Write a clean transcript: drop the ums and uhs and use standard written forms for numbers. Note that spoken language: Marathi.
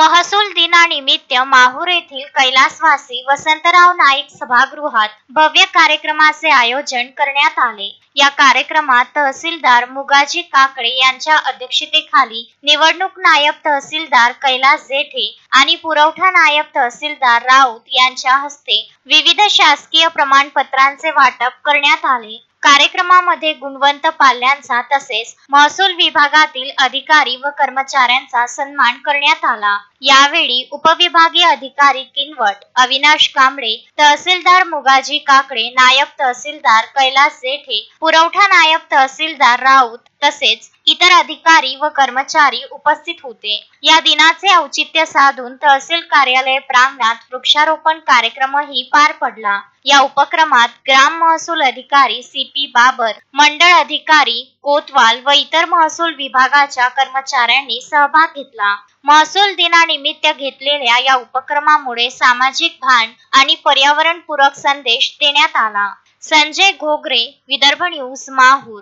महसूल दिनानिमित्त माहूर येथील कैलासवासी वसंतराव नाईक सभागृहात भव्य कार्यक्रमाचे आयोजन करण्यात आले। या कार्यक्रमात तहसीलदार मुगाजी काकडे यांच्या अध्यक्षतेखाली निवडणूक नायब तहसीलदार कैलास जेठे आणि पुरवठा नायब तहसीलदार राऊत यांच्या हस्ते विविध शासकीय प्रमाणपत्रांचे वाटप करण्यात आले। कार्यक्रमामध्ये गुणवंत पाल्यांचा तसेच महसूल विभागातील अधिकारी व कर्मचाऱ्यांचा सन्मान करण्यात आला। यावेळी उपविभागीय अधिकारी किनवट अविनाश कांबळे, तहसीलदार मुगाजी काकडे, नायब तहसीलदार कैलास जेठे, पुरवठा नायब तहसीलदार राऊत तसेच इतर अधिकारी व कर्मचारी उपस्थित होते। या दिनाचे औचित्य साधून तहसील कार्यालय प्रांगणात वृक्षारोपण कार्यक्रमही पार पडला। या उपक्रमात ग्राम महसूल अधिकारी CP बाबर, मंडळ अधिकारी कोतवाल व इतर महसूल विभागाच्या कर्मचाऱ्यांनी सहभाग घेतला। महसूल दिनानिमित्त घेतलेल्या या उपक्रमामुळे सामाजिक भान आणि पर्यावरणपूरक संदेश देण्यात आला। संजय घोगरे, विदर्भ न्यूज, माहूर।